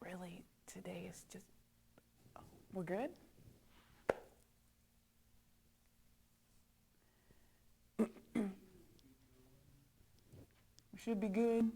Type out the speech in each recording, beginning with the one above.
Really, today is just, we're good? We should be good.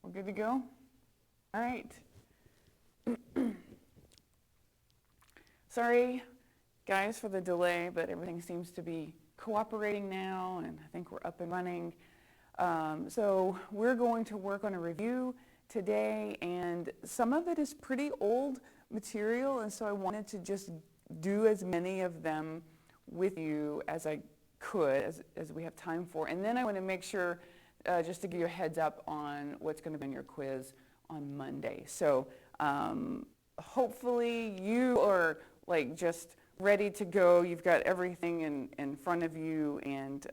We're good to go? All right. Sorry, guys, for the delay, but everything seems to be cooperating now, and I think we're up and running. So we're going to work on a review today, and some of it is pretty old material, and so I wanted to just do as many of them with you as I could, as we have time for. And then I want to make sure, just to give you a heads up on what's going to be in your quiz on Monday. So hopefully you are like just ready to go. You've got everything in front of you, and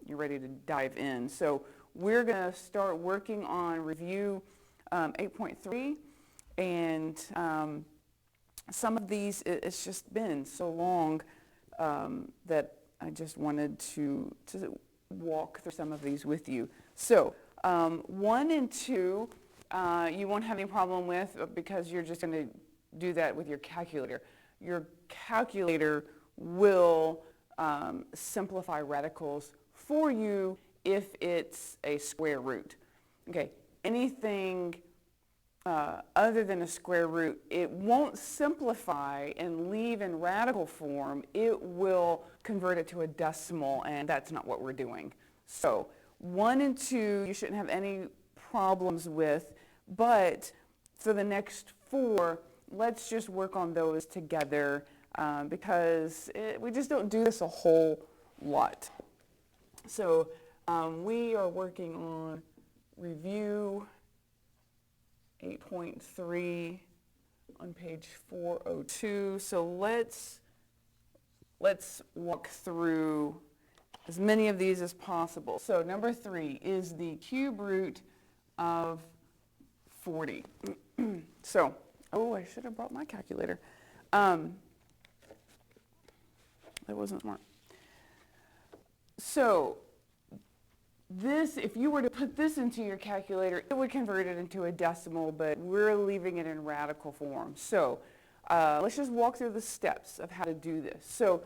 you're ready to dive in. So we're going to start working on review 8.3, and some of these, it's just been so long that I just wanted to walk through some of these with you. So 1 and 2, you won't have any problem with, because you're just going to do that with your calculator. Your calculator will simplify radicals for you if it's a square root. Okay, anything other than a square root, it won't simplify and leave in radical form. It will convert it to a decimal, and that's not what we're doing. So 1 and 2, you shouldn't have any problems with, but for the next 4, let's just work on those together, because we just don't do this a whole lot. So we are working on review 8.3 on page 402. So let's walk through as many of these as possible. So number 3 is the cube root of 40. So, oh, I should have brought my calculator. That wasn't smart. So this, if you were to put this into your calculator, it would convert it into a decimal, but we're leaving it in radical form. So let's just walk through the steps of how to do this. So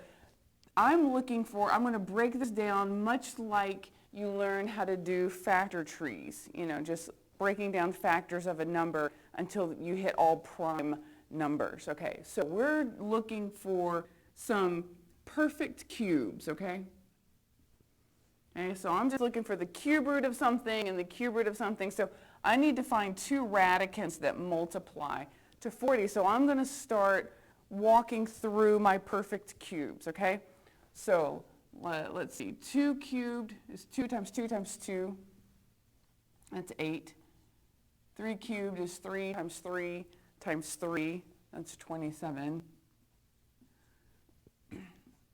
I'm going to break this down much like you learn how to do factor trees, just breaking down factors of a number until you hit all prime numbers. Okay, so we're looking for some perfect cubes, okay? Okay, so I'm just looking for the cube root of something and the cube root of something. So I need to find two radicants that multiply to 40. So I'm going to start walking through my perfect cubes, okay? So let's see, 2 cubed is 2 times 2 times 2. That's 8. 3 cubed is 3 times 3 times 3. That's 27.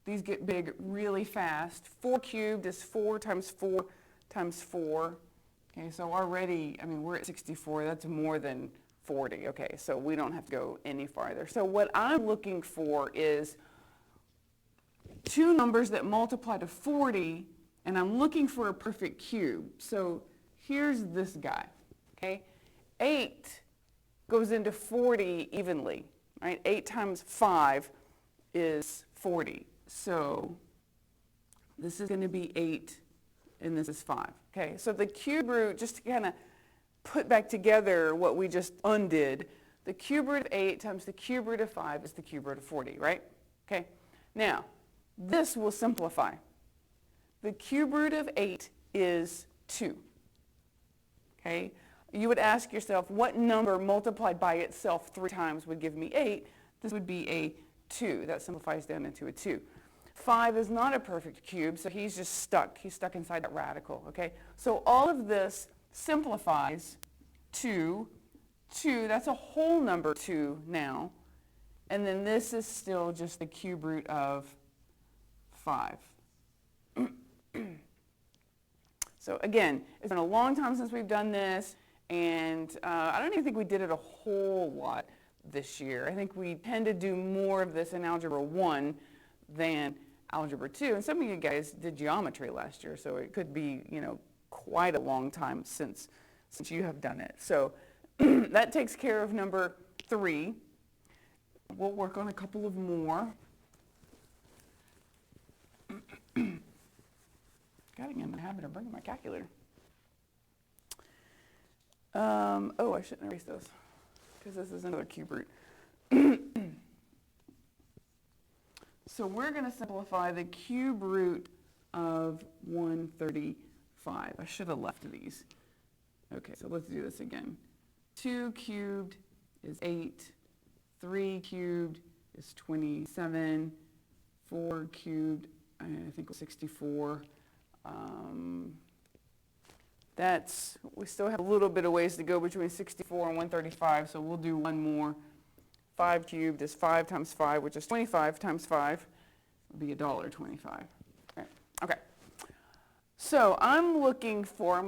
These get big really fast. 4 cubed is 4 times 4 times 4. Okay, so already, we're at 64. That's more than 40. Okay, so we don't have to go any farther. So what I'm looking for is two numbers that multiply to 40, and I'm looking for a perfect cube. So here's this guy, okay? 8 goes into 40 evenly, right? 8 times 5 is 40. So this is going to be 8, and this is 5. Okay, so the cube root, just to kind of put back together what we just undid, the cube root of 8 times the cube root of 5 is the cube root of 40, right? Okay, now this will simplify. The cube root of 8 is 2. Okay, you would ask yourself, what number multiplied by itself 3 times would give me 8? This would be a 2. That simplifies down into a 2. 5 is not a perfect cube, so he's just stuck. He's stuck inside that radical, okay? So all of this simplifies to 2. That's a whole number 2 now. And then this is still just the cube root of 5. So again, it's been a long time since we've done this, and I don't even think we did it a whole lot this year. I think we tend to do more of this in Algebra 1 than Algebra 2. And some of you guys did geometry last year, so it could be, quite a long time since you have done it. So that takes care of number 3. We'll work on a couple of more. Getting in the habit of bringing my calculator. Oh, I shouldn't erase those because this is another cube root. So we're going to simplify the cube root of 135. I should have left these. Okay, so let's do this again. 2 cubed is 8. 3 cubed is 27. 4 cubed, I think, was 64. We still have a little bit of ways to go between 64 and 135, so we'll do one more. 5 cubed is 5 times 5, which is 25 times 5, would be $1.25. Okay. So I'm going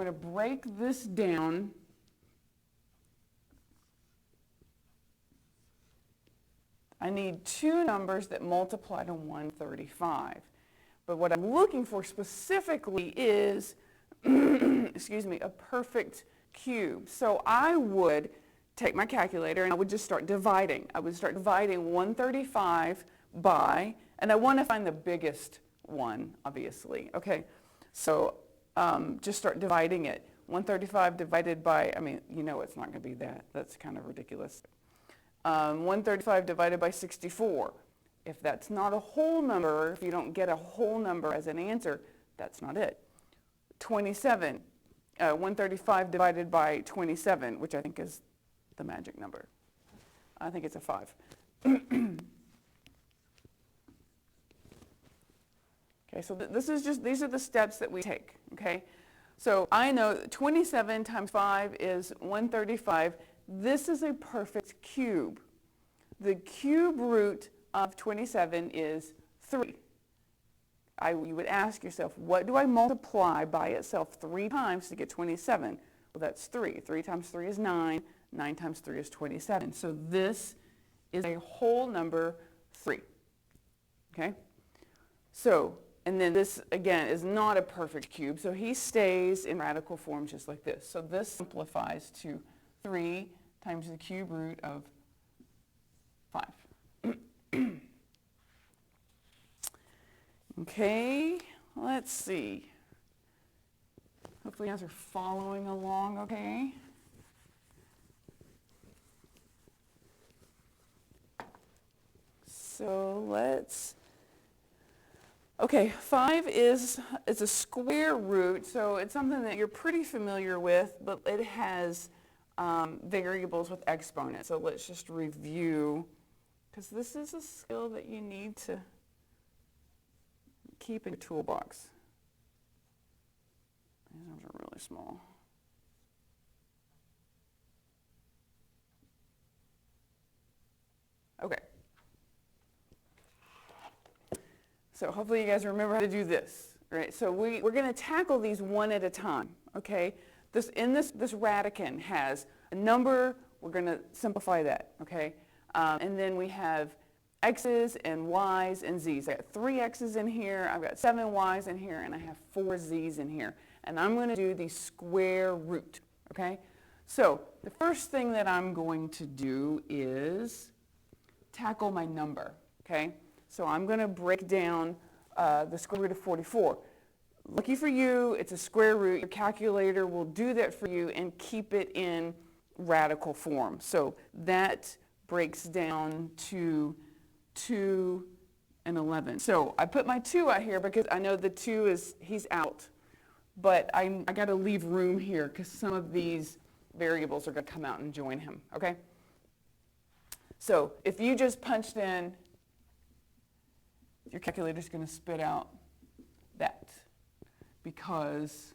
to break this down. I need two numbers that multiply to 135. But what I'm looking for specifically is, excuse me, a perfect cube. So I would take my calculator and I would just start dividing. I would start dividing 135 by, and I want to find the biggest one, obviously. Okay, so just start dividing it. 135 divided by, it's not going to be that. That's kind of ridiculous. 135 divided by 64. If that's not a whole number, if you don't get a whole number as an answer, that's not it. 27. 135 divided by 27, which I think is the magic number. I think it's a 5. Okay, so these are the steps that we take, okay? So I know 27 times 5 is 135. This is a perfect cube. The cube root of 27 is 3. You would ask yourself, what do I multiply by itself 3 times to get 27? Well, that's 3. 3 times 3 is 9. 9 times 3 is 27. So this is a whole number 3. Okay? So And then this, again, is not a perfect cube, so he stays in radical form just like this. So this simplifies to 3 times the cube root of 5. Okay, let's see. Hopefully you guys are following along okay. So okay, 5 is a square root, so it's something that you're pretty familiar with, but it has variables with exponents. So let's just review, because this is a skill that you need to keep in your toolbox. These ones are really small. Okay. So hopefully you guys remember how to do this, right? So we're going to tackle these one at a time, okay? This radicand has a number. We're going to simplify that, okay? And then we have x's and y's and z's. I got 3 x's in here, I've got 7 y's in here, and I have 4 z's in here. And I'm going to do the square root, okay? So the first thing that I'm going to do is tackle my number, okay? So I'm going to break down the square root of 44. Lucky for you, it's a square root. Your calculator will do that for you and keep it in radical form. So that breaks down to 2 and 11. So I put my 2 out here because I know the 2 he's out. But I got to leave room here because some of these variables are going to come out and join him, okay? So if you just punched in, your calculator's going to spit out that, because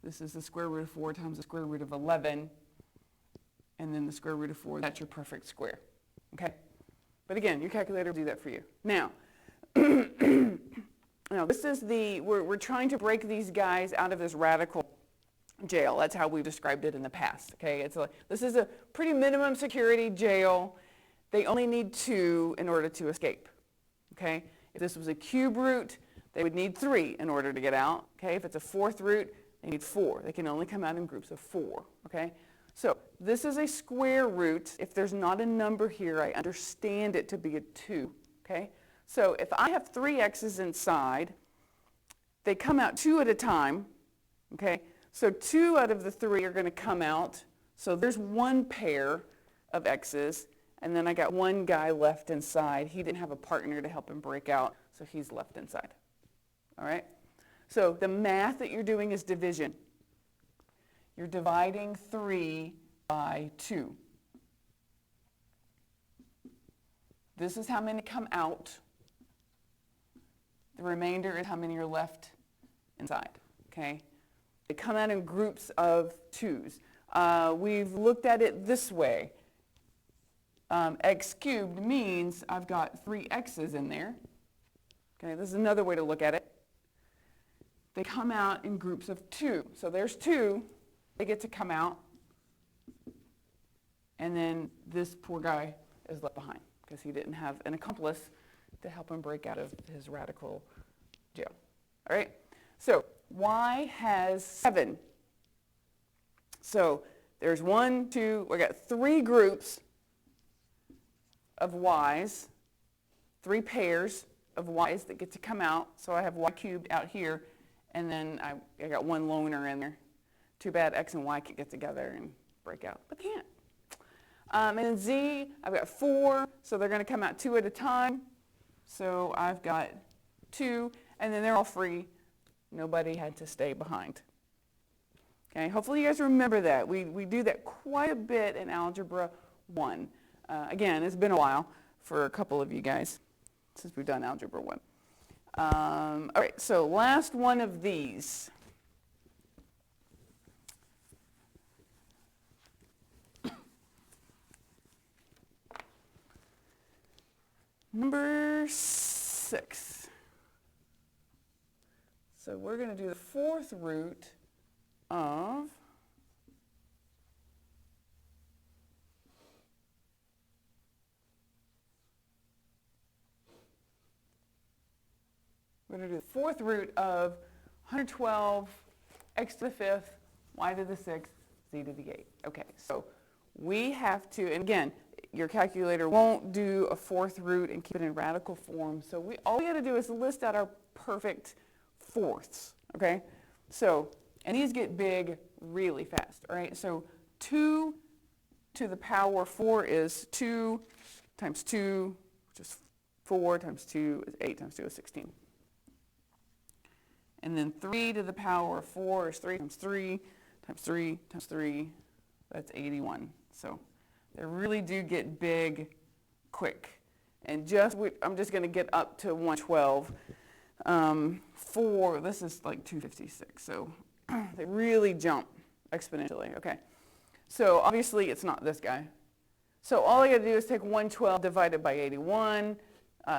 this is the square root of 4 times the square root of 11, and then the square root of 4, that's your perfect square, okay? But again, your calculator will do that for you. Now, now this is we're trying to break these guys out of this radical jail. That's how we've described it in the past, okay? This is a pretty minimum security jail. They only need 2 in order to escape, okay? If this was a cube root, they would need 3 in order to get out, okay? If it's a 4th root, they need 4. They can only come out in groups of 4, okay? So this is a square root. If there's not a number here, I understand it to be a 2, okay? So if I have 3 x's inside, they come out 2 at a time, okay? So 2 out of the 3 are going to come out. So there's 1 pair of x's. And then I got 1 guy left inside. He didn't have a partner to help him break out, so he's left inside. All right? So the math that you're doing is division. You're dividing 3 by 2. This is how many come out. The remainder is how many are left inside. Okay? They come out in groups of 2s. We've looked at it this way. X cubed means I've got 3 x's in there. Okay, this is another way to look at it. They come out in groups of 2. So there's 2. They get to come out. And then this poor guy is left behind because he didn't have an accomplice to help him break out of his radical jail. All right? So y has 7. So there's 1, 2, we got 3 groups of y's, 3 pairs of y's that get to come out. So I have y cubed out here, and then I got 1 loner in there. Too bad x and y can't get together and break out, but can't. And then z, I've got 4, so they're going to come out 2 at a time. So I've got 2, and then they're all free. Nobody had to stay behind. Okay, hopefully you guys remember that. We do that quite a bit in Algebra 1. Again, it's been a while for a couple of you guys since we've done Algebra 1. All right, so last one of these. Number 6. So we're going to do the 4th root of we're going to do the fourth root of 112, x to the fifth, y to the sixth, z to the eighth. Okay, so we have to, and again, your calculator won't do a fourth root and keep it in radical form. So all we got to do is list out our perfect fourths, okay? So, and these get big really fast, all right? So 2 to the power 4 is 2 times 2, which is 4 times 2 is 8 times 2 is 16. And then 3 to the power 4 is 3 times 3 times 3 times 3, that's 81. So they really do get big quick. And I'm just going to get up to 112. 4, this is like 256, so they really jump exponentially. Okay, so obviously it's not this guy. So all I got to do is take 112 divided by 81,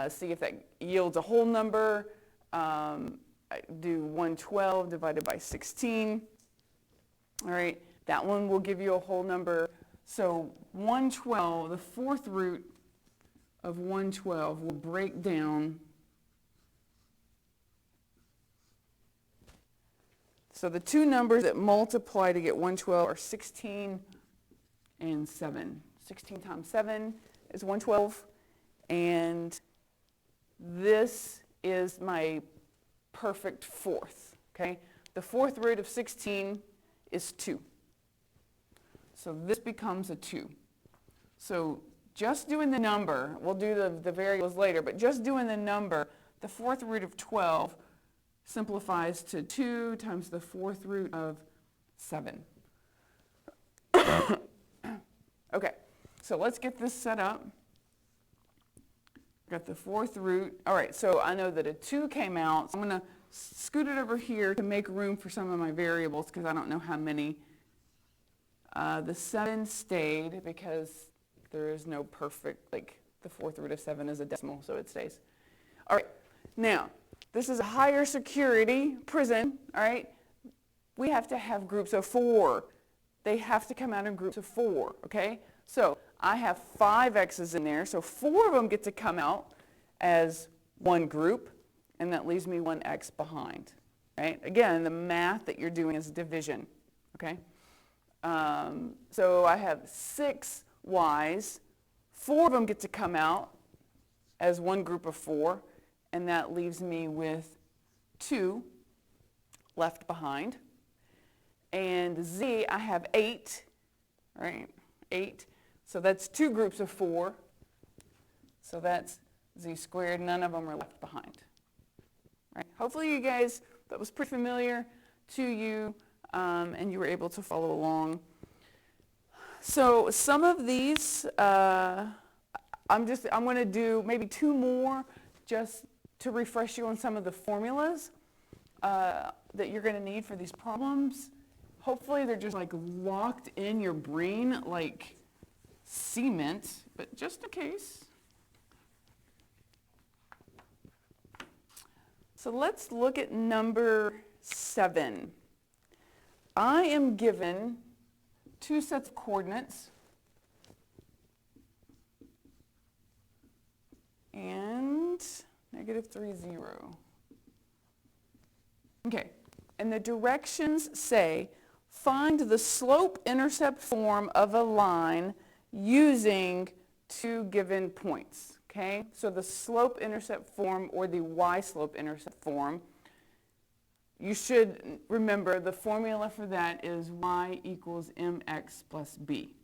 see if that yields a whole number. I do 112 divided by 16. All right, that one will give you a whole number. So 112, the fourth root of 112 will break down. So the two numbers that multiply to get 112 are 16 and 7. 16 times 7 is 112, and this is my perfect fourth, okay? The fourth root of 16 is 2. So this becomes a 2. So just doing the number, we'll do the variables later, but just doing the number, the fourth root of 12 simplifies to 2 times the fourth root of 7. Okay, so let's get this set up. Got the fourth root. All right, so I know that a 2 came out. So I'm going to scoot it over here to make room for some of my variables because I don't know how many. The 7 stayed because there is no perfect, like the fourth root of 7 is a decimal, so it stays. All right, now, this is a higher security prison, all right? We have to have groups of 4. They have to come out in groups of 4, okay? So I have 5 x's in there, so 4 of them get to come out as one group, and that leaves me 1 x behind, right? Again, the math that you're doing is division, okay? So I have 6 y's. 4 of them get to come out as one group of 4, and that leaves me with 2 left behind. And z, I have 8, right? 8. So that's 2 groups of 4. So that's z squared. None of them are left behind. Right? Hopefully you guys, that was pretty familiar to you, and you were able to follow along. So some of these, I'm going to do maybe 2 more just to refresh you on some of the formulas that you're going to need for these problems. Hopefully they're just like locked in your brain like cement, but just in case. So let's look at number 7. I am given 2 sets of coordinates and -3, 0. Okay, and the directions say find the slope-intercept form of a line using 2 given points. Okay, so the slope-intercept form or the y-slope-intercept form, you should remember the formula for that is y equals mx plus b.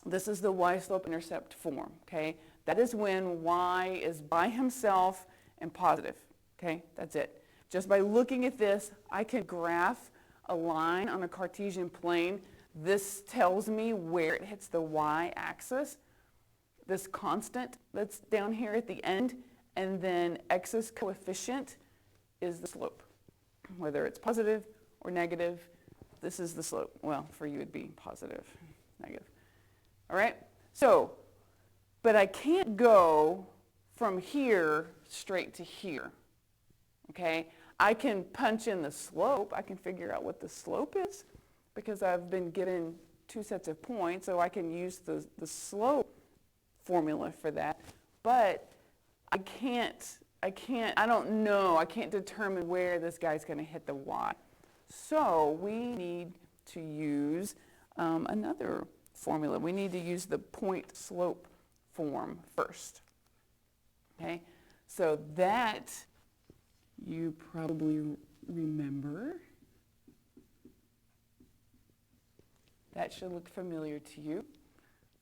This is the y-slope-intercept form, okay? That is when y is by himself and positive, okay? That's it. Just by looking at this, I can graph a line on a Cartesian plane. This tells me where it hits the y-axis, this constant that's down here at the end, and then x's coefficient is the slope. Whether it's positive or negative, this is the slope. Well, for you it'd be positive, negative. All right? So, but I can't go from here straight to here, okay? I can punch in the slope. I can figure out what the slope is because I've been getting 2 sets of points, so I can use the slope formula for that. But I don't know, I can't determine where this guy's going to hit the y. So we need to use another formula. We need to use the point slope form first. Okay, so that you probably remember. That should look familiar to you.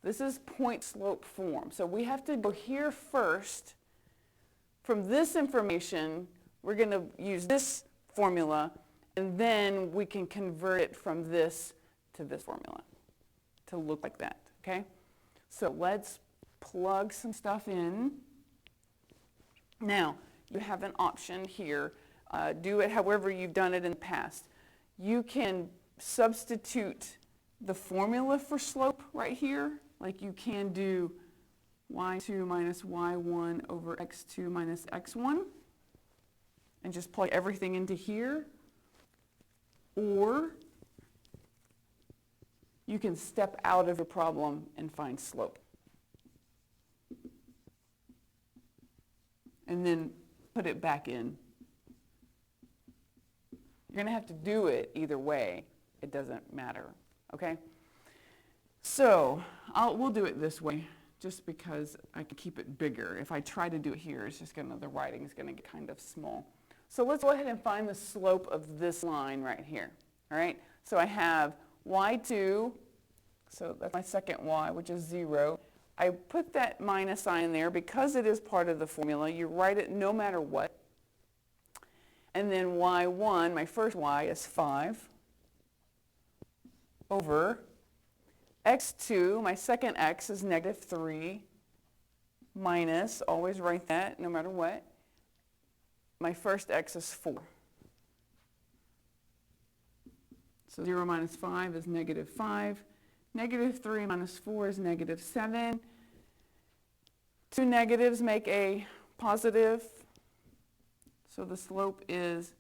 This is point slope form. So we have to go here first. From this information, we're going to use this formula, and then we can convert it from this to this formula to look like that, okay? So let's plug some stuff in. Now, you have an option here. Do it however you've done it in the past. You can substitute the formula for slope right here, like you can do y2 minus y1 over x2 minus x1, and just plug everything into here. Or you can step out of your problem and find slope. And then put it back in. You're going to have to do it either way. It doesn't matter, okay? So we'll do it this way just because I can keep it bigger. If I try to do it here, it's just the writing is going to get kind of small. So let's go ahead and find the slope of this line right here, all right? So I have y2, so that's my second y, which is 0. I put that minus sign there because it is part of the formula. You write it no matter what. And then y1, my first y, is 5 over x2, my second x, is negative 3 minus, always write that no matter what, my first x is 4. So 0 minus 5 is negative 5. Negative 3 minus 4 is negative 7. Two negatives make a positive. So the slope is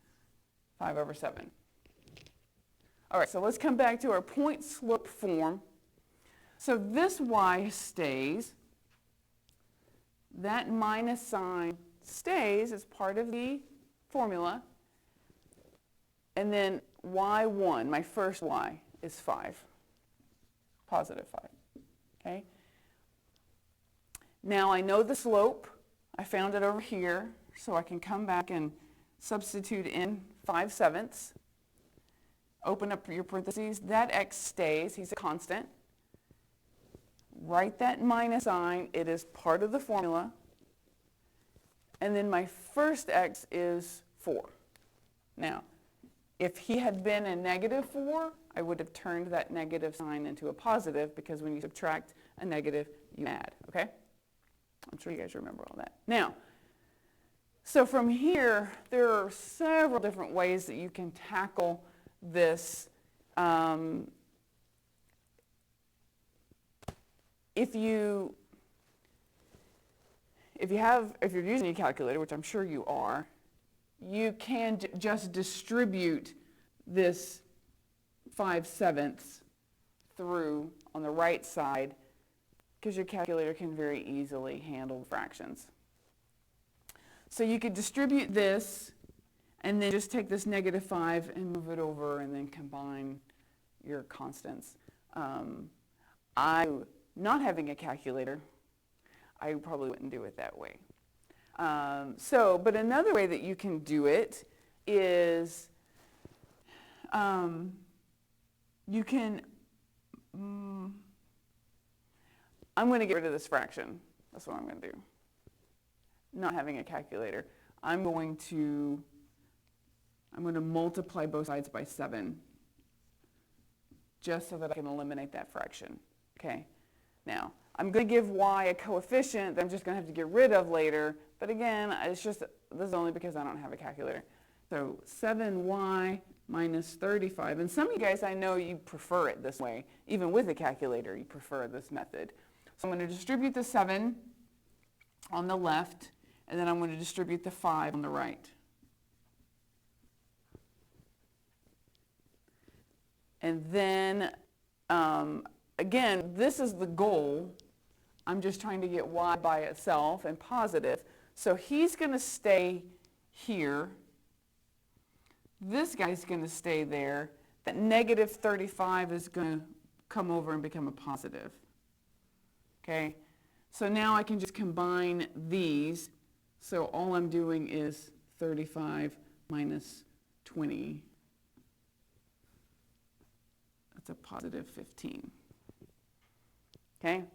5 over 7. All right, so let's come back to our point slope form. So this y stays. That minus sign stays as part of the formula. And then y1, my first y, is 5. Positive 5. Okay? Now I know the slope. I found it over here, so I can come back and substitute in 5/7. Open up your parentheses. That x stays. He's a constant. Write that minus sign. It is part of the formula. And then my first x is 4. Now, if he had been a negative 4, I would have turned that negative sign into a positive, because when you subtract a negative, you add, okay? I'm sure you guys remember all that. Now, so from here, there are several different ways that you can tackle this. If you're using a calculator, which I'm sure you are, you can just distribute this 5/7 through on the right side, because your calculator can very easily handle fractions. So you could distribute this and then just take this negative 5 and move it over and then combine your constants. Not having a calculator, I probably wouldn't do it that way. But another way that you can do it is you can, I'm going to get rid of this fraction. That's what I'm going to do. Not having a calculator. I'm going to multiply both sides by 7, just so that I can eliminate that fraction. Okay. Now, I'm going to give y a coefficient that I'm just going to have to get rid of later. But again, this is only because I don't have a calculator. So 7y minus 35. And some of you guys, I know you prefer it this way. Even with a calculator, you prefer this method. So I'm going to distribute the 7 on the left, and then I'm going to distribute the 5 on the right. And then, again, this is the goal. I'm just trying to get y by itself and positive. So he's going to stay here. This guy's going to stay there. That negative 35 is going to come over and become a positive. Okay? So now I can just combine these. So all I'm doing is 35 minus 20. That's a positive 15. Okay?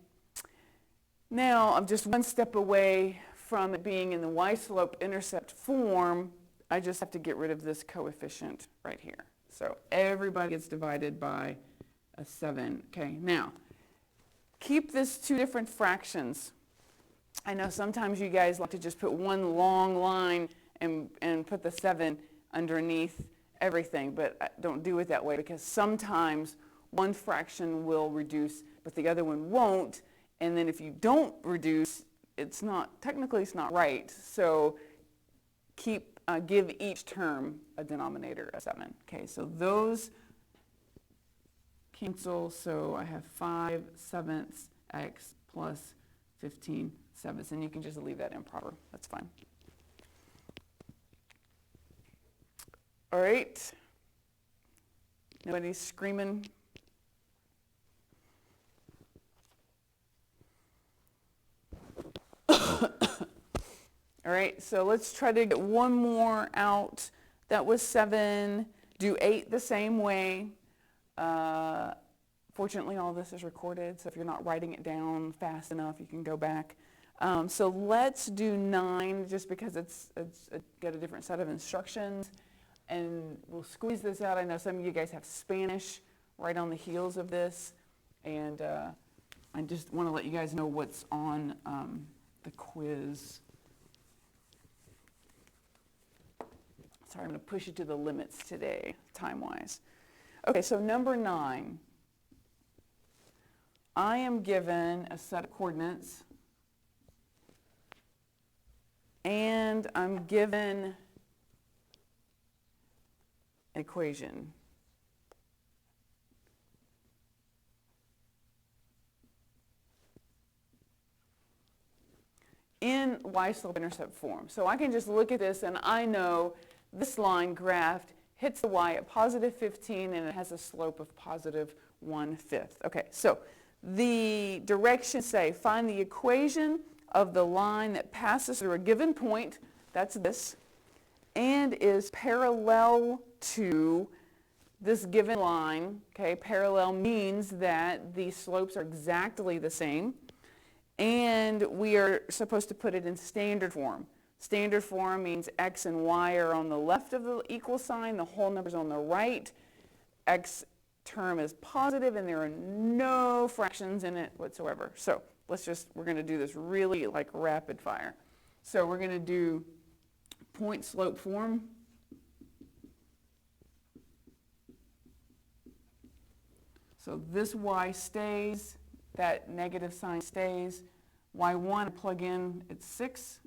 Now I'm just one step away from it being in the y-slope-intercept form. I just have to get rid of this coefficient right here. So everybody gets divided by a 7. Okay, now keep this two different fractions. I know sometimes you guys like to just put one long line and put the 7 underneath everything, but don't do it that way because sometimes one fraction will reduce, but the other one won't. And then if you don't reduce, technically it's not right. So give each term a denominator of 7. Okay, so those cancel. So I have 5/7 x plus 15/7, and you can just leave that improper. That's fine. All right. Nobody's screaming. All right, so let's try to get one more out. That was 7. Do 8 the same way. Fortunately, all this is recorded, so if you're not writing it down fast enough, you can go back. So let's do 9, just because it's got a different set of instructions. And we'll squeeze this out. I know some of you guys have Spanish right on the heels of this. And I just want to let you guys know what's on the quiz. Sorry, I'm going to push you to the limits today, time-wise. Okay, so number 9. I am given a set of coordinates, and I'm given an equation. In y-slope-intercept form. So I can just look at this and I know this line graphed hits the y at positive 15 and it has a slope of positive 1/5. Okay, so the directions say find the equation of the line that passes through a given point, that's this, and is parallel to this given line. Okay, parallel means that the slopes are exactly the same. And we are supposed to put it in standard form. Standard form means x and y are on the left of the equal sign, the whole number's on the right. X term is positive and there are no fractions in it whatsoever. So we're going to do this really like rapid fire. So we're going to do point slope form. So this y stays. That negative sign stays. Y1 I plug in, it's 6.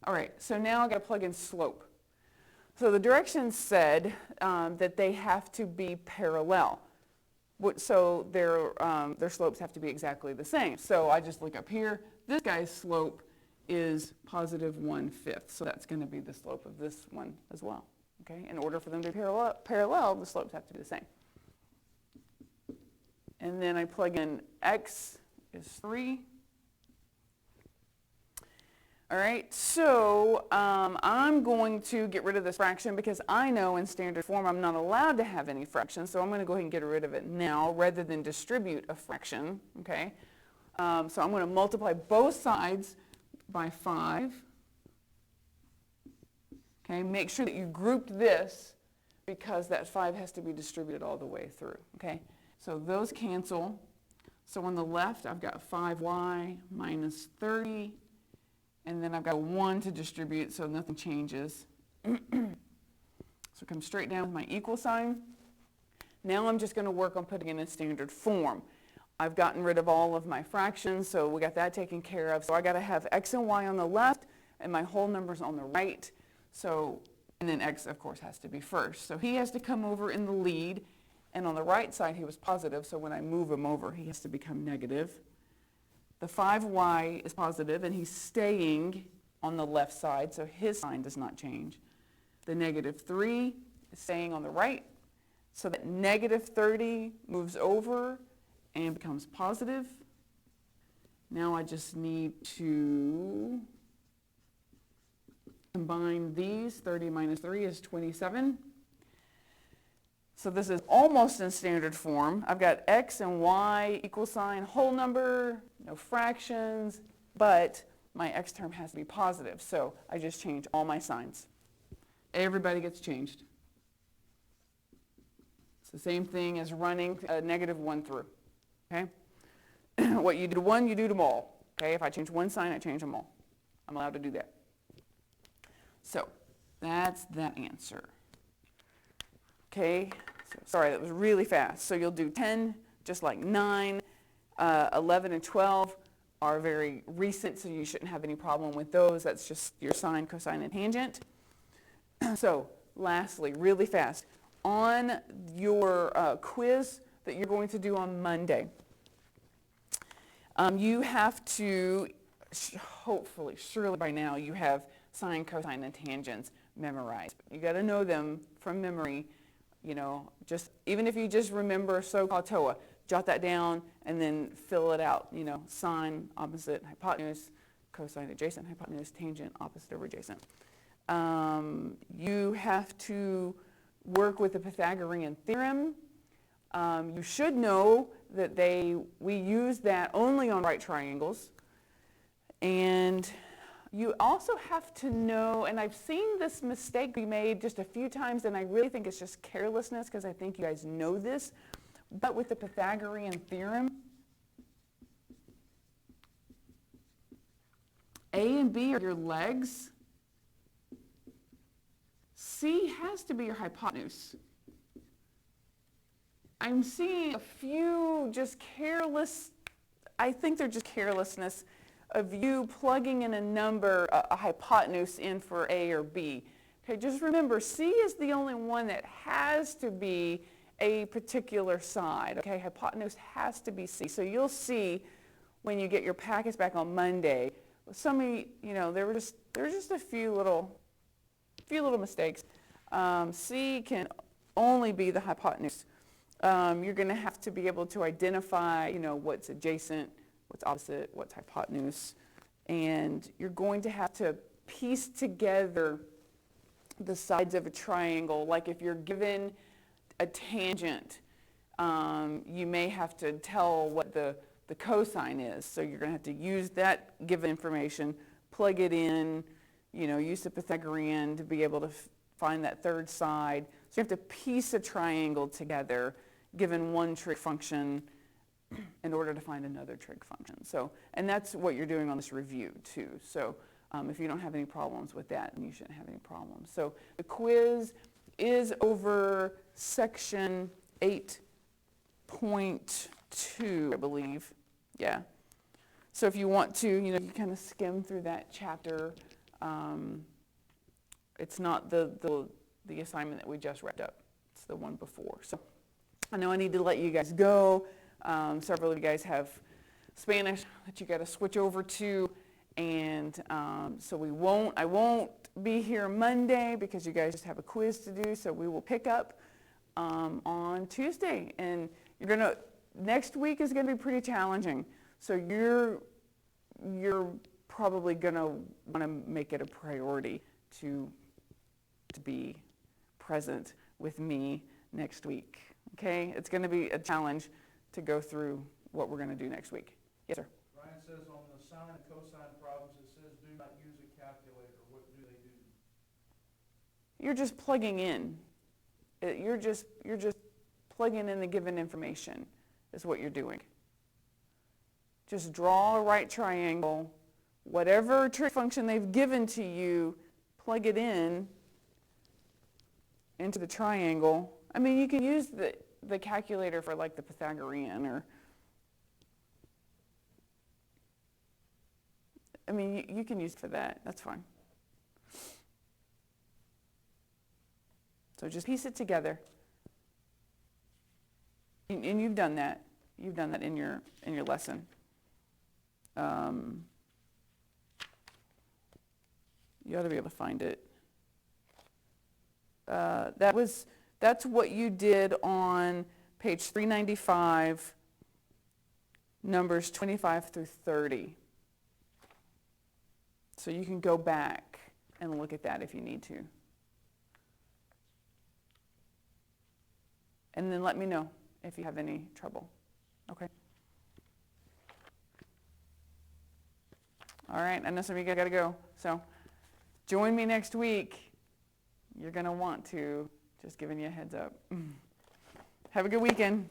All right, so now I've got to plug in slope. So the directions said that they have to be parallel. So their slopes have to be exactly the same. So I just look up here. This guy's slope is positive 1/5. So that's going to be the slope of this one as well. Okay, in order for them to be parallel, the slopes have to be the same. And then I plug in x is 3. All right, so I'm going to get rid of this fraction because I know in standard form I'm not allowed to have any fractions, so I'm going to go ahead and get rid of it now rather than distribute a fraction, okay? So I'm going to multiply both sides by 5. Okay, make sure that you grouped this because that 5 has to be distributed all the way through, okay? So those cancel. So on the left, I've got 5y minus 30, and then I've got 1 to distribute, so nothing changes. So come straight down with my equal sign. Now I'm just going to work on putting it in standard form. I've gotten rid of all of my fractions, so we got that taken care of. So I got to have x and y on the left, and my whole numbers on the right. So, and then x, of course, has to be first. So he has to come over in the lead. And on the right side, he was positive, so when I move him over, he has to become negative. The 5y is positive, and he's staying on the left side, so his sign does not change. The -3 is staying on the right, so that -30 moves over and becomes positive. Now I just need to combine these. 30 minus 3 is 27. So this is almost in standard form. I've got x and y equal sign, whole number, no fractions, but my x term has to be positive. So I just change all my signs. Everybody gets changed. It's the same thing as running a -1 through. Okay? What you do to one, you do to them all. Okay? If I change one sign, I change them all. I'm allowed to do that. So that's that answer. Okay, so, sorry, that was really fast. So you'll do 10, just like 9, 11 and 12 are very recent, so you shouldn't have any problem with those. That's just your sine, cosine, and tangent. So lastly, really fast, on your quiz that you're going to do on Monday, you have to, hopefully, surely by now, you have sine, cosine, and tangents memorized. You got to know them from memory. You know, just even if you just remember SOHCAHTOA, jot that down and then fill it out. You know, sine, opposite, hypotenuse, cosine, adjacent, hypotenuse, tangent, opposite over adjacent. You have to work with the Pythagorean theorem. You should know that we use that only on right triangles. And you also have to know, and I've seen this mistake be made just a few times, and I really think it's just carelessness because I think you guys know this, but with the Pythagorean theorem, A and B are your legs. C has to be your hypotenuse. I'm seeing a few just careless, I think they're just carelessness of you plugging in a number, a hypotenuse in for A or B. Okay, just remember, C is the only one that has to be a particular side. Okay, hypotenuse has to be C. So you'll see when you get your packets back on Monday, some of you know, there were just a few little mistakes. C can only be the hypotenuse. You're going to have to be able to identify, you know, what's adjacent, what's opposite, what's hypotenuse, and you're going to have to piece together the sides of a triangle. Like if you're given a tangent, you may have to tell what the cosine is. So you're going to have to use that given information, plug it in, you know, use the Pythagorean to be able to find that third side. So you have to piece a triangle together given one trig function in order to find another trig function. So, and that's what you're doing on this review too. So if you don't have any problems with that, then you shouldn't have any problems. So the quiz is over section 8.2, I believe. Yeah. So if you want to, you know, you kind of skim through that chapter. It's not the assignment that we just wrapped up. It's the one before. So I know I need to let you guys go. Several of you guys have Spanish that you got to switch over to, and so I won't be here Monday because you guys just have a quiz to do. So we will pick up on Tuesday, and next week is going to be pretty challenging. So you're probably going to want to make it a priority to be present with me next week. Okay, it's going to be a challenge to go through what we're going to do next week. Yes, sir? Ryan says on the sine and cosine problems, it says do not use a calculator. What do they do? You're just plugging in. You're just plugging in the given information is what you're doing. Just draw a right triangle. Whatever trig function they've given to you, plug it in into the triangle. I mean, you can use the calculator for like the Pythagorean, or I mean, you can use it for that. That's fine. So just piece it together. And you've done that. You've done that in your lesson. You ought to be able to find it. That's what you did on page 395, numbers 25 through 30. So you can go back and look at that if you need to. And then let me know if you have any trouble. Okay? All right, I know some of you got to go. So join me next week. You're going to want to, just giving you a heads up. Have a good weekend.